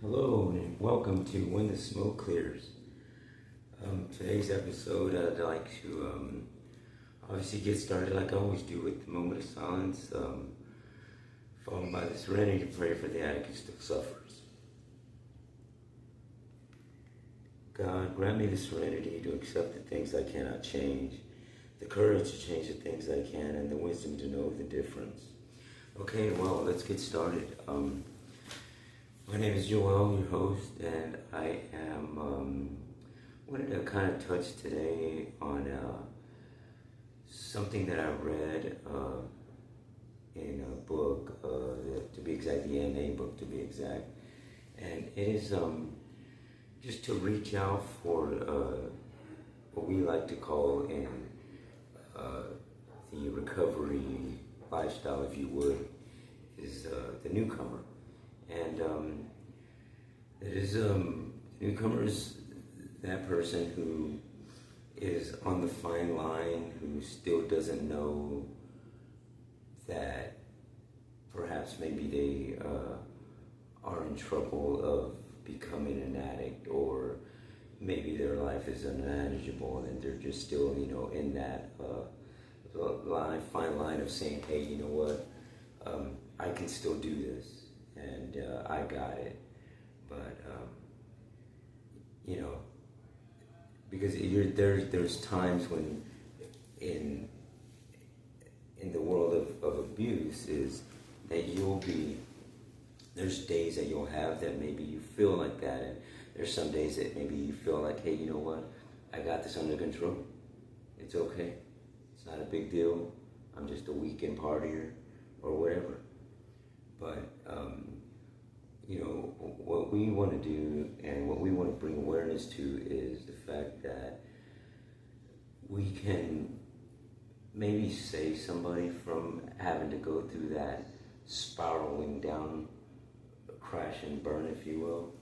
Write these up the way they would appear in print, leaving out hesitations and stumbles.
Hello and welcome to When the Smoke Clears. Today's episode, I'd like to obviously get started like I always do with the moment of silence, followed by the serenity prayer for the addict who still suffers. God, grant me the serenity to accept the things I cannot change, the courage to change the things I can, and the wisdom to know the difference. Okay, well, let's get started. My name is Joel, your host, and I am wanted to kind of touch today on something that I read in a book, to be exact, the NA book to be exact, and it is just to reach out for what we like to call in the recovery lifestyle, if you would, is the newcomer. And it is newcomer is that person who is on the fine line, who still doesn't know that perhaps maybe they are in trouble of becoming an addict, or maybe their life is unmanageable and they're just still, in that fine line of saying, hey, you know what, I can still do this. And I got it, but because there's times when in the world of abuse is that there's days that you'll have that maybe you feel like that, and there's some days that maybe you feel like, hey, you know what, I got this under control. It's okay. It's not a big deal. I'm just a weekend partier or whatever. But what we want to do and what we want to bring awareness to is the fact that we can maybe save somebody from having to go through that spiraling down, crash and burn, if you will,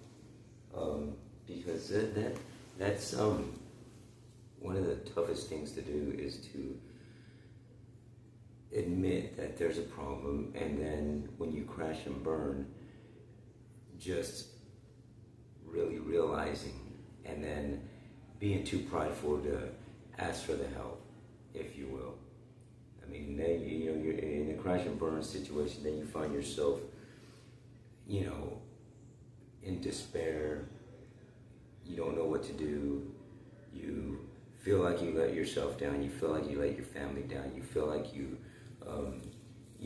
because that's one of the toughest things to do is to admit that there's a problem, and then when you crash and burn, just really realizing and then being too prideful to ask for the help, if you will. I mean, then you're in a crash and burn situation, then you find yourself, in despair. You don't know what to do. You feel like you let yourself down. You feel like you let your family down. You feel like you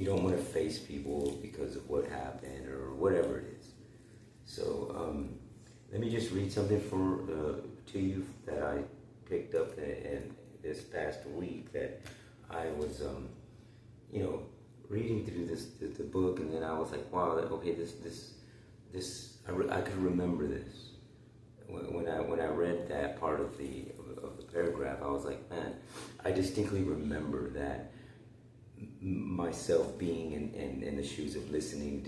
don't want to face people because of what happened or whatever it is. So let me just read something to you that I picked up in this past week that I was reading through the book, and then I was like, wow, okay, I could remember this. When I read that part of the paragraph, I was like, man, I distinctly remember that myself being in the shoes of listening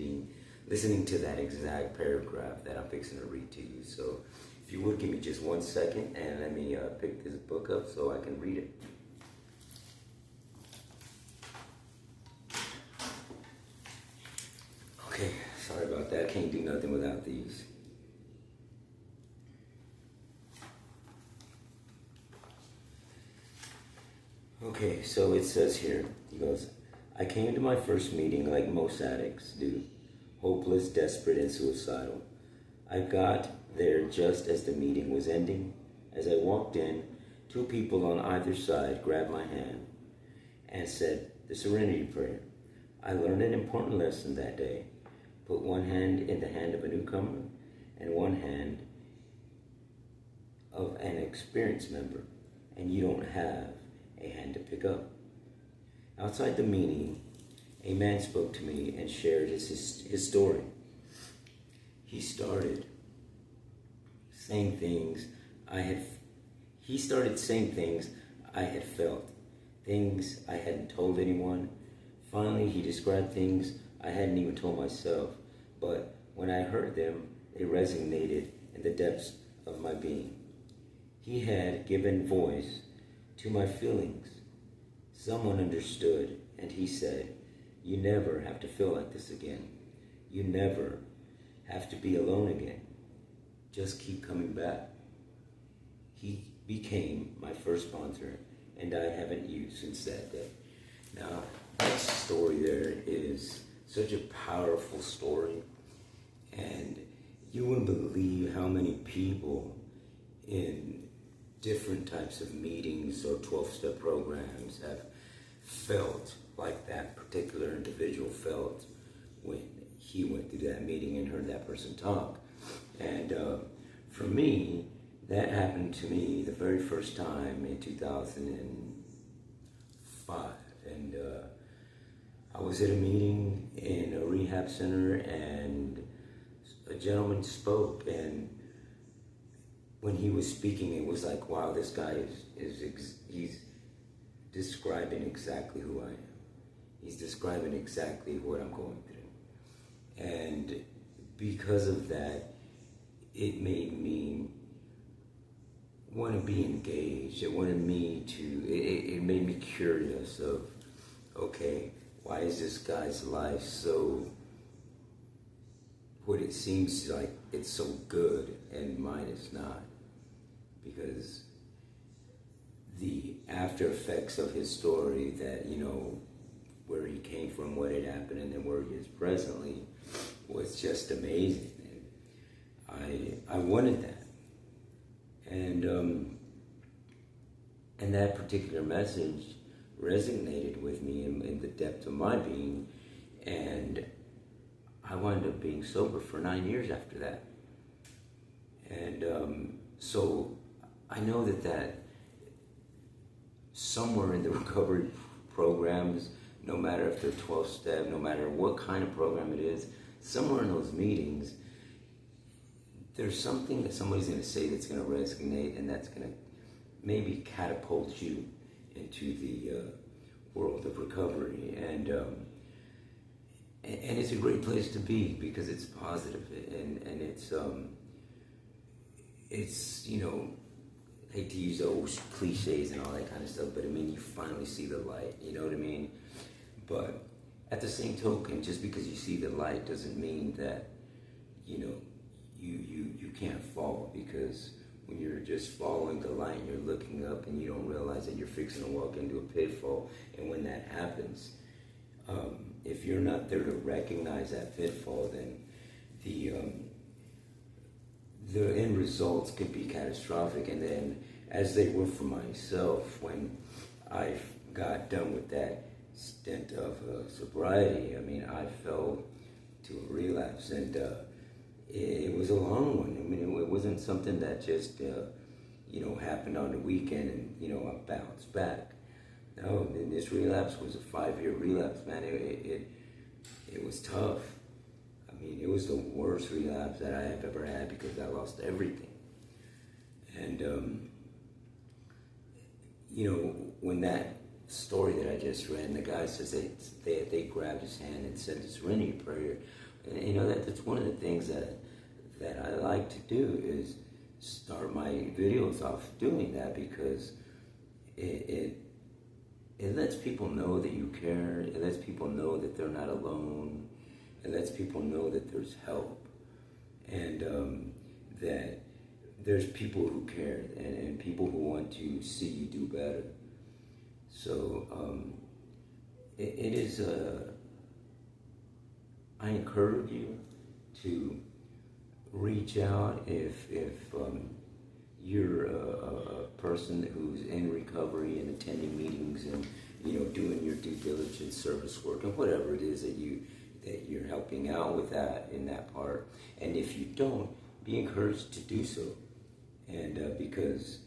to that exact paragraph that I'm fixing to read to you. So if you would give me just 1 second and let me pick this book up so I can read it. Okay, sorry about that. I can't do nothing without these. Okay, so it says here, he goes, I came to my first meeting like most addicts do, hopeless, desperate, and suicidal. I got there just as the meeting was ending. As I walked in, 2 people on either side grabbed my hand and said the serenity prayer. I learned an important lesson that day. Put one hand in the hand of a newcomer and one hand of an experienced member, and you don't have a hand to pick up. Outside the meeting, a man spoke to me and shared his story. He started saying things I had felt, things I hadn't told anyone. Finally, he described things I hadn't even told myself, but when I heard them, they resonated in the depths of my being. He had given voice to my feelings. Someone understood, and he said, you never have to feel like this again. You never have to be alone again. Just keep coming back. He became my first sponsor, and I haven't used since that day. Now, that story there is such a powerful story, and you wouldn't believe how many people in different types of meetings or 12-step programs have felt like that particular individual felt when he went through that meeting and heard that person talk. And for me, that happened to me the very first time in 2005. And I was at a meeting in a rehab center, and a gentleman spoke, and when he was speaking, it was like, wow, this guy he's describing exactly who I am. He's describing exactly what I'm going through. And because of that, it made me want to be engaged. It made me curious of, okay, why is this guy's life so, what it seems like it's so good and mine is not? Because the after effects of his story, that, where he came from, what had happened, and then where he is presently, was just amazing. And I wanted that. And that particular message resonated with me in the depth of my being, and I wound up being sober for 9 years after that. And so I know that somewhere in the recovery programs, no matter if they're 12-step, no matter what kind of program it is, somewhere in those meetings, there's something that somebody's going to say that's going to resonate, and that's going to maybe catapult you into the world of recovery. And it's a great place to be, because it's positive, and it's I hate to use those cliches and all that kind of stuff, but I mean, you finally see the light, you know what I mean? But at the same token, just because you see the light doesn't mean that, you can't fall, because when you're just following the light and you're looking up and you don't realize that you're fixing to walk into a pitfall, and when that happens, if you're not there to recognize that pitfall, then the end results could be catastrophic. And then, as they were for myself, when I got done with that stint of sobriety, I mean, I fell to a relapse, and it was a long one. I mean, it wasn't something that just happened on the weekend and I bounced back. No, this relapse was a 5-year relapse, man. It was tough. I mean, it was the worst relapse that I have ever had, because I lost everything. And when that story that I just read, and the guy says they grabbed his hand and said the serenity prayer, and that's one of the things that I like to do, is start my videos off doing that, because it lets people know that you care. It lets people know that they're not alone. It lets people know that there's help, and that there's people who care, and people who want to see you do better. So it is I encourage you to reach out if you're a person who's in recovery and attending meetings and doing your due diligence service work and whatever it is that you're helping out with that in that part. And if you don't, be encouraged to do so. And because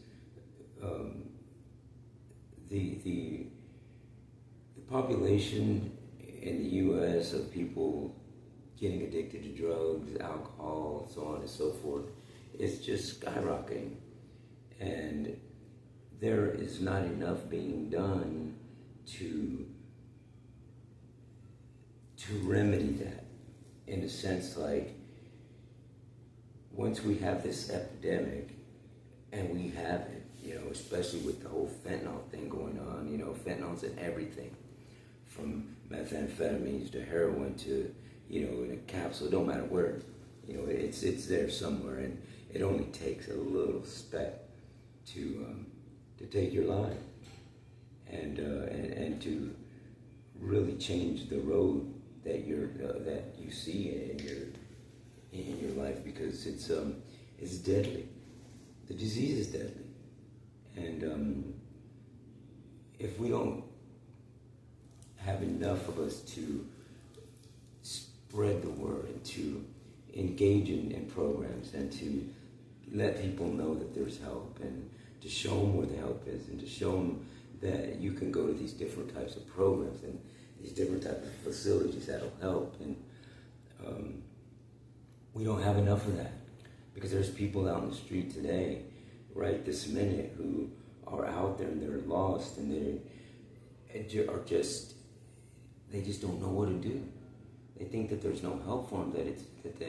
the population in the U.S. of people getting addicted to drugs, alcohol, so on and so forth, is just skyrocketing. And there is not enough being done to remedy that, in a sense, like, once we have this epidemic, and we have it, especially with the whole fentanyl thing going on, fentanyl's in everything, from methamphetamines to heroin to, in a capsule, it don't matter where, It's there somewhere, and it only takes a little speck to take your life and to really change the road that you see in your life, because it's deadly. The disease is deadly, and if we don't have enough of us to spread the word and to engage in programs and to let people know that there's help, and to show them where the help is, and to show them that you can go to these different types of programs and these different types of facilities that'll help. And we don't have enough of that, because there's people out in the street today, right this minute, who are out there and they're lost, and they just don't know what to do. They think that there's no help for them, that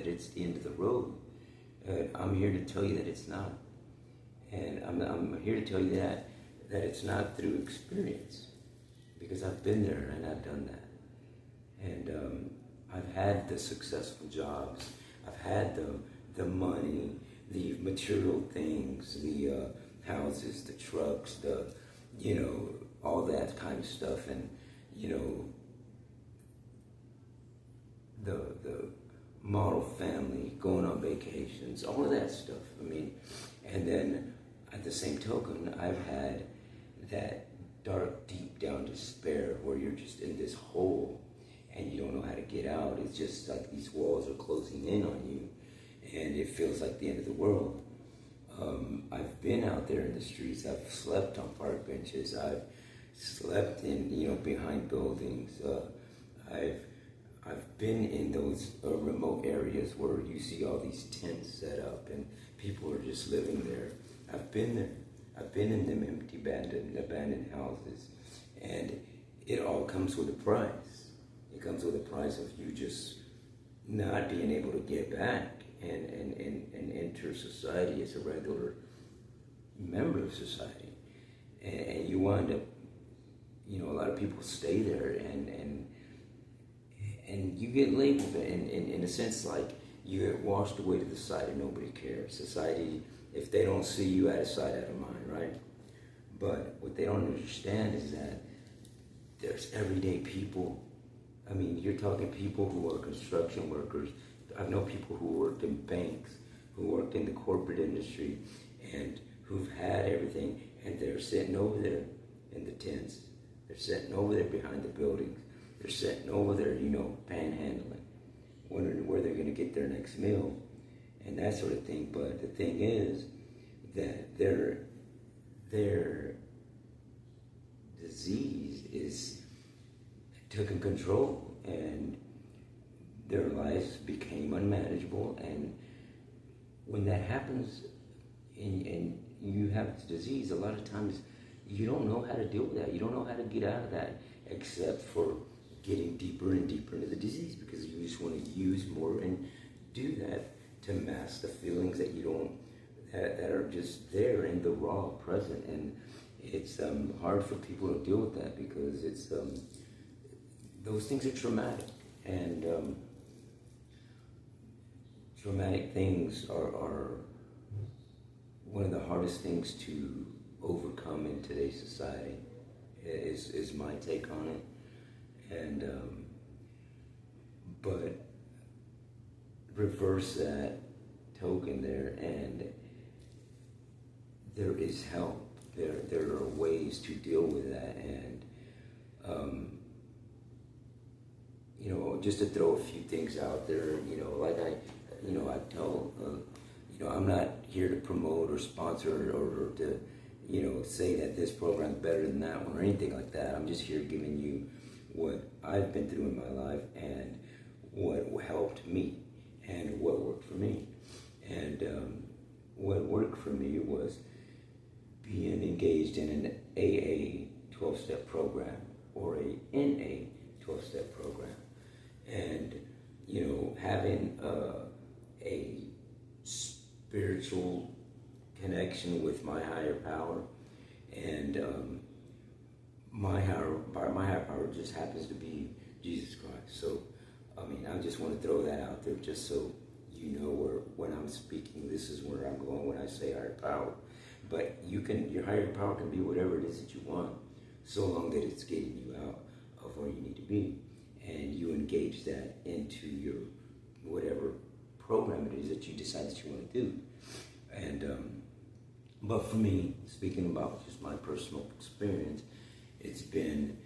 it's the end of the road. I'm here to tell you that it's not, and I'm here to tell you that it's not through experience, because I've been there and I've done that, and I've had the successful jobs, I've had the money, the material things, the houses, the trucks, all that kind of stuff, and the model family, going on vacations, all of that stuff. I mean, and then at the same token, I've had that dark, deep down despair where you're just in this hole and you don't know how to get out. It's just like these walls are closing in on you, and it feels like the end of the world. I've been out there in the streets. I've slept on park benches. I've slept in, behind buildings. I've been in those remote areas where you see all these tents set up and people are just living there. I've been there. I've been in them empty, abandoned houses, and it all comes with a price. It comes with a price of you just not being able to get back and enter society as a regular member of society. And you wind up, a lot of people stay there and you get labeled in a sense, like you get washed away to the side and nobody cares. Society, if they don't see you, out of sight, out of mind, right? But what they don't understand is that there's everyday people. I mean, you're talking people who are construction workers. I know people who worked in banks, who worked in the corporate industry, and who've had everything, and they're sitting over there in the tents. They're sitting over there behind the buildings. They're sitting over there, panhandling, wondering where they're going to get their next meal and that sort of thing. But the thing is that their disease is taking control, and their lives became unmanageable. And when that happens, and you have this disease, a lot of times you don't know how to deal with that. You don't know how to get out of that, except for getting deeper and deeper into the disease, because you just want to use more and do that to mask the feelings that you don't, that are just there in the raw present. And it's hard for people to deal with that, because it's those things are traumatic, and traumatic things are one of the hardest things to overcome in today's society, is my take on it. And but reverse that token there, and there is help. There are ways to deal with that, and just to throw a few things out there, like I tell, I'm not here to promote or sponsor or to, say that this program's better than that one or anything like that. I'm just here giving you what I've been through in my life and what helped me and what worked for me. And what worked for me was being engaged in an AA 12-step program or a NA 12-step program, and having a spiritual connection with my higher power, and my higher power just happens to be Jesus Christ. So I just want to throw that out there just so you know where when I'm speaking, this is where I'm going when I say higher power. But your higher power can be whatever it is that you want, so long that it's getting you out of where you need to be, and you engage that into your whatever program it is that you decide that you want to do. And but for me, speaking about just my personal experience, it's been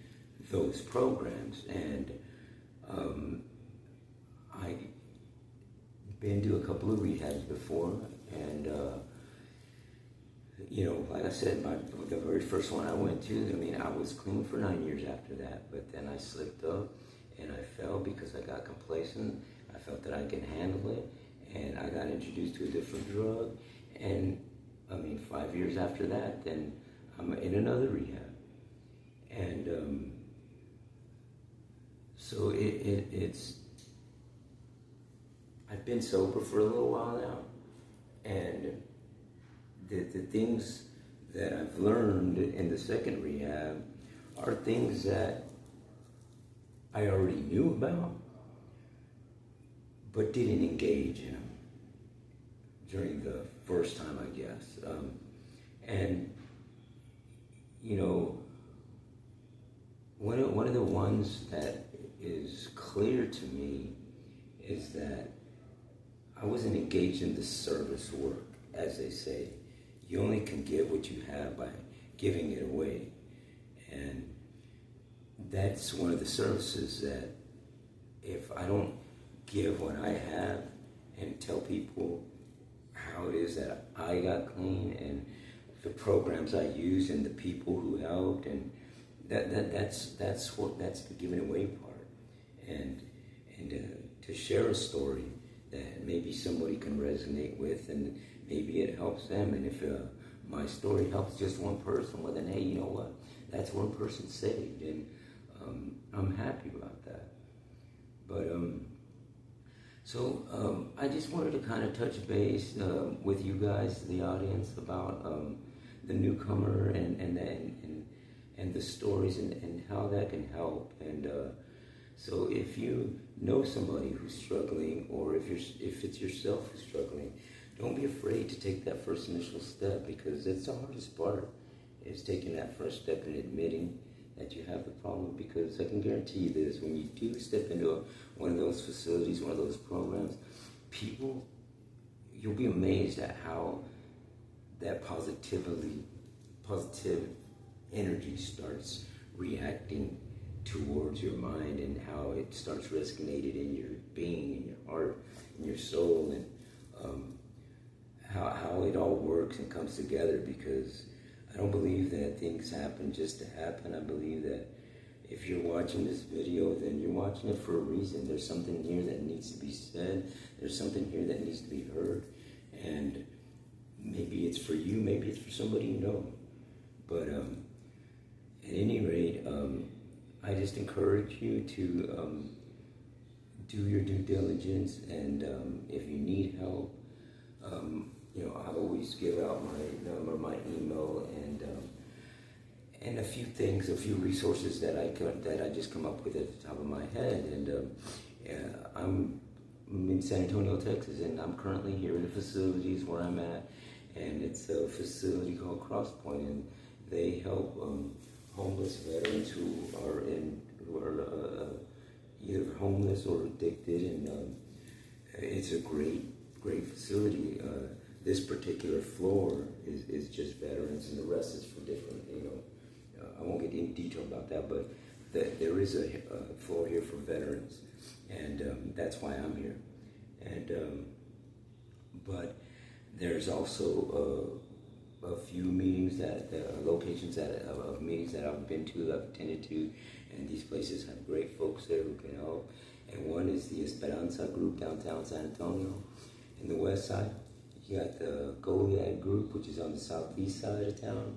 those programs, and I've been to a couple of rehabs before, and like I said, the very first one I went to, I mean, I was clean for 9 years after that, but then I slipped up and I fell because I got complacent. I felt that I can handle it, and I got introduced to a different drug, and I mean, 5 years after that, then I'm in another rehab, and so it's. I've been sober for a little while now, and the things that I've learned in the second rehab are things that I already knew about, but didn't engage in them during the first time, I guess. And one of the ones that is clear to me is that I wasn't engaged in the service work, as they say. You only can give what you have by giving it away. And that's one of the services that if I don't give what I have and tell people how it is that I got clean and the programs I used and the people who helped, and that's the giving away part. And to share a story that maybe somebody can resonate with, and maybe it helps them. And if my story helps just one person, well then, hey, you know what? That's one person saved, and I'm happy about that. But so I just wanted to kind of touch base with you guys, the audience, about the newcomer and the stories and how that can help. And so if you know somebody who's struggling, or if it's yourself who's struggling, don't be afraid to take that first initial step, because it's the hardest part, is taking that first step and admitting that you have the problem. Because I can guarantee you this, when you do step into one of those facilities, one of those programs, you'll be amazed at how that positive energy starts reacting towards your mind, and how it starts resonating in your being, in your heart, in your soul, and how it all works and comes together. Because I don't believe that things happen just to happen. I believe that if you're watching this video, then you're watching it for a reason. There's something here that needs to be said. There's something here that needs to be heard. And maybe it's for you, maybe it's for somebody you know. But at any rate, I just encourage you to do your due diligence, and if you need help, I always give out my number, my email, and a few resources that I just come up with at the top of my head. And I'm in San Antonio, Texas, and I'm currently here in the facilities where I'm at, and it's a facility called Crosspoint, and they help homeless veterans who are either homeless or addicted, and it's a great facility. This particular floor is just veterans, and the rest is for different, I won't get into detail about that, but there is a floor here for veterans, and that's why I'm here. And but there's also a few meetings locations of meetings that I've been to, I've attended to, and these places have great folks there who can help. And one is the Esperanza group downtown San Antonio in the west side. You got the Goliad group, which is on the southeast side of town.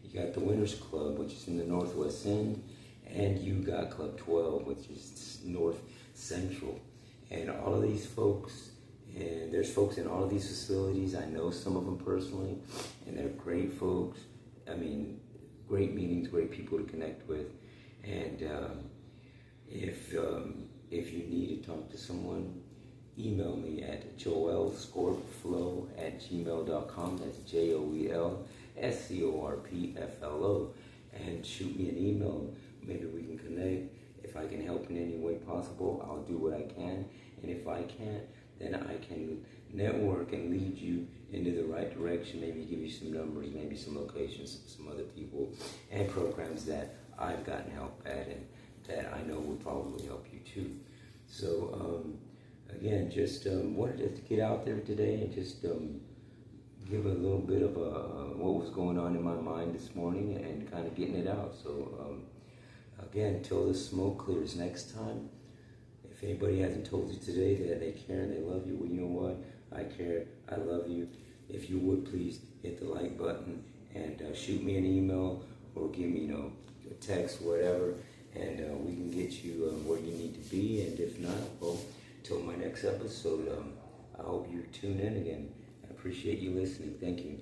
You got the Winners Club, which is in the northwest end, and you got Club 12, which is north central. And all of these folks, and there's folks in all of these facilities. I know some of them personally, and they're great folks. I mean, great meetings, great people to connect with. And if you need to talk to someone, email me at joelscorpflow@gmail.com. That's JOELSCORPFLO. And shoot me an email. Maybe we can connect. If I can help in any way possible, I'll do what I can. And if I can't, then I can network and lead you into the right direction. Maybe give you some numbers, maybe some locations, some other people, and programs that I've gotten help at and that I know will probably help you too. So again, just wanted to get out there today and just give a little bit of what was going on in my mind this morning and kind of getting it out. So again, till the smoke clears next time. If anybody hasn't told you today that they care and they love you, well, you know what? I care. I love you. If you would please hit the like button and shoot me an email or give me, a text, whatever, and we can get you where you need to be. And if not, well, till my next episode, I hope you tune in again. I appreciate you listening. Thank you.